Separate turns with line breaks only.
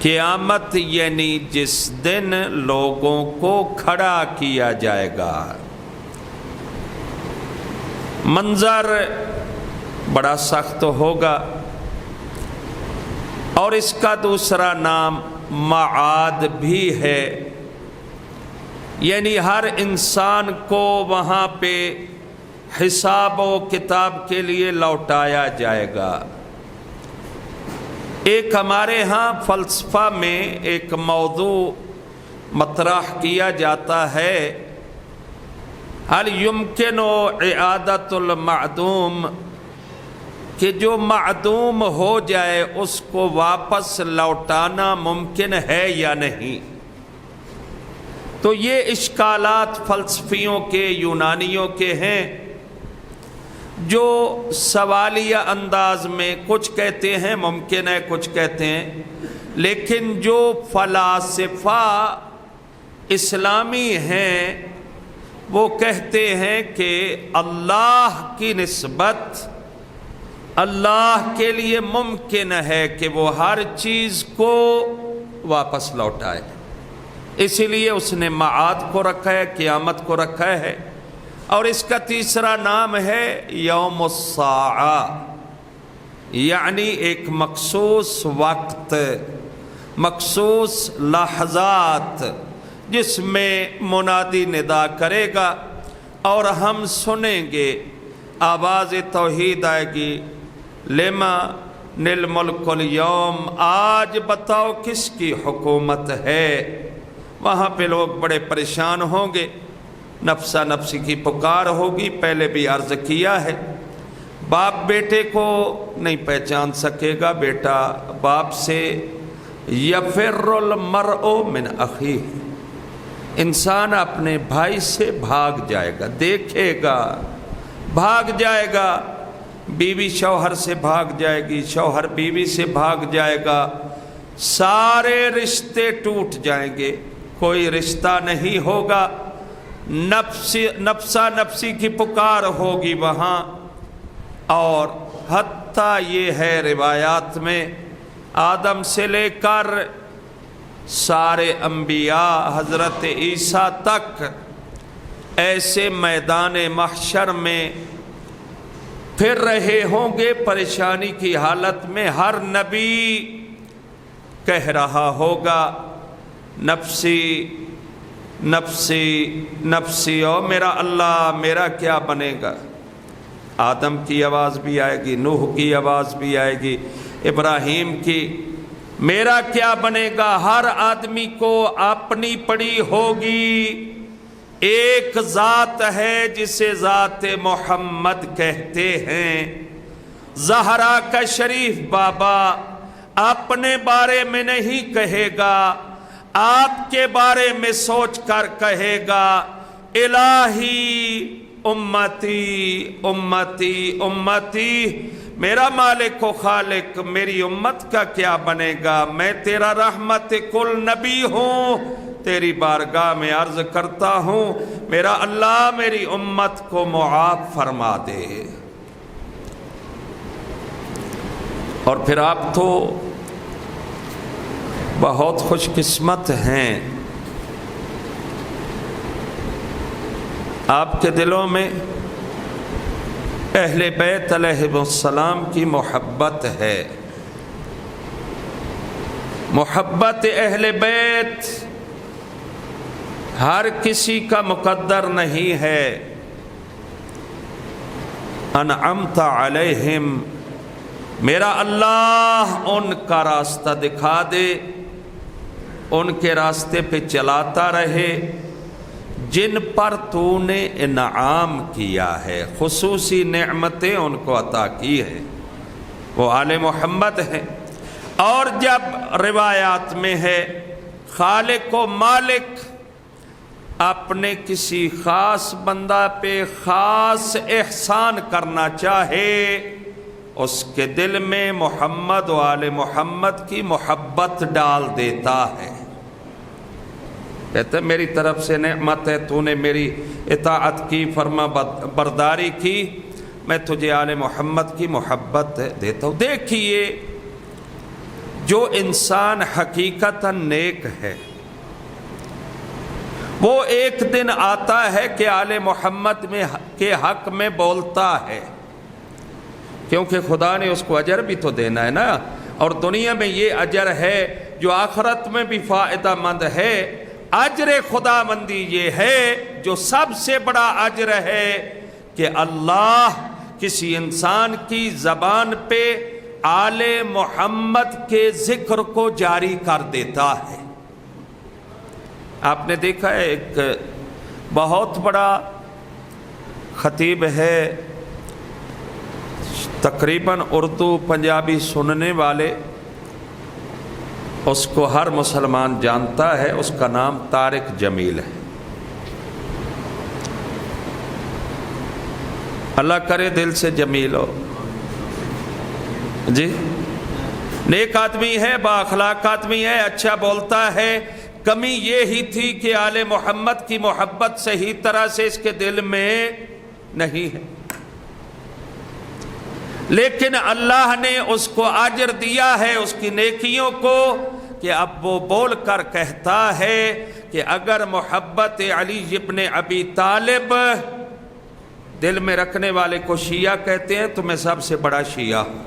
قیامت یعنی جس دن لوگوں کو کھڑا کیا جائے گا۔ منظر بڑا سخت ہوگا، اور اس کا دوسرا نام معاد بھی ہے، یعنی ہر انسان کو وہاں پہ حساب و کتاب کے لیے لوٹایا جائے گا۔ ایک ہمارے ہاں فلسفہ میں ایک موضوع مطرح کیا جاتا ہے، هل يمكن اعادۃ المعدوم، کہ جو معدوم ہو جائے اس کو واپس لوٹانا ممکن ہے یا نہیں۔ تو یہ اشکالات فلسفیوں کے، یونانیوں کے ہیں، جو سوالیہ انداز میں کچھ کہتے ہیں ممکن ہے، کچھ کہتے ہیں، لیکن جو فلاسفہ اسلامی ہیں وہ کہتے ہیں کہ اللہ کی نسبت اللہ کے لیے ممکن ہے کہ وہ ہر چیز کو واپس لوٹائے، اسی لیے اس نے معاد کو رکھا ہے، قیامت کو رکھا ہے۔ اور اس کا تیسرا نام ہے یوم الساعہ، یعنی ایک مخصوص وقت، مخصوص لحظات جس میں منادی ندا کرے گا اور ہم سنیں گے، آواز توحید آئے گی، لمن الملک اليوم، آج بتاؤ کس کی حکومت ہے۔ وہاں پہ لوگ بڑے پریشان ہوں گے، نفسا نفسی کی پکار ہوگی، پہلے بھی عرض کیا ہے، باپ بیٹے کو نہیں پہچان سکے گا، بیٹا باپ سے، یفر المرء من اخیہ، انسان اپنے بھائی سے بھاگ جائے گا، دیکھے گا بھاگ جائے گا، بیوی شوہر سے بھاگ جائے گی، شوہر بیوی سے بھاگ جائے گا، سارے رشتے ٹوٹ جائیں گے، کوئی رشتہ نہیں ہوگا، نفسا نفسی کی پکار ہوگی وہاں۔ اور حتیٰ یہ ہے روایات میں، آدم سے لے کر سارے انبیاء حضرت عیسیٰ تک ایسے میدان محشر میں پھر رہے ہوں گے پریشانی کی حالت میں، ہر نبی کہہ رہا ہوگا نفسی نفسی نفسی، او میرا اللہ میرا کیا بنے گا۔ آدم کی آواز بھی آئے گی، نوح کی آواز بھی آئے گی، ابراہیم کی، میرا کیا بنے گا۔ ہر آدمی کو اپنی پڑی ہوگی۔ ایک ذات ہے جسے ذات محمد کہتے ہیں، زہرا کا شریف بابا اپنے بارے میں نہیں کہے گا، آپ کے بارے میں سوچ کر کہے گا، الہی امتی امتی امتی، میرا مالک و خالق میری امت کا کیا بنے گا، میں تیرا رحمت کل نبی ہوں، تیری بارگاہ میں عرض کرتا ہوں میرا اللہ میری امت کو معاف فرما دے۔ اور پھر آپ تو بہت خوش قسمت ہیں، آپ کے دلوں میں اہل بیت علیہ السلام کی محبت ہے۔ محبت اہل بیت ہر کسی کا مقدر نہیں ہے۔ انعمت علیہم، میرا اللہ ان کا راستہ دکھا دے، ان کے راستے پہ چلاتا رہے جن پر تو نے انعام کیا ہے، خصوصی نعمتیں ان کو عطا کی ہیں، وہ آل محمد ہیں۔ اور جب روایات میں ہے خالق و مالک اپنے کسی خاص بندہ پہ خاص احسان کرنا چاہے، اس کے دل میں محمد و آل محمد کی محبت ڈال دیتا ہے، کہتے میری طرف سے نعمت ہے، تو نے میری اطاعت کی، فرما برداری کی، میں تجھے آل محمد کی محبت دیتا ہوں۔ دیکھیے جو انسان حقیقتاً نیک ہے وہ ایک دن آتا ہے کہ آل محمد کے حق میں بولتا ہے، کیونکہ خدا نے اس کو اجر بھی تو دینا ہے نا، اور دنیا میں یہ اجر ہے جو آخرت میں بھی فائدہ مند ہے۔ اجر خدا مندی یہ ہے جو سب سے بڑا اجر ہے کہ اللہ کسی انسان کی زبان پہ آل محمد کے ذکر کو جاری کر دیتا ہے۔ آپ نے دیکھا ہے ایک بہت بڑا خطیب ہے، تقریباً اردو پنجابی سننے والے اس کو ہر مسلمان جانتا ہے، اس کا نام طارق جمیل ہے۔ اللہ کرے دل سے جمیل ہو جی، نیک آدمی ہے، با اخلاق آدمی ہے، اچھا بولتا ہے۔ کمی یہ ہی تھی کہ آل محمد کی محبت صحیح طرح سے اس کے دل میں نہیں ہے، لیکن اللہ نے اس کو اجر دیا ہے اس کی نیکیوں کو، کہ اب وہ بول کر کہتا ہے کہ اگر محبت علی ابن ابی طالب دل میں رکھنے والے کو شیعہ کہتے ہیں تو میں سب سے بڑا شیعہ ہوں۔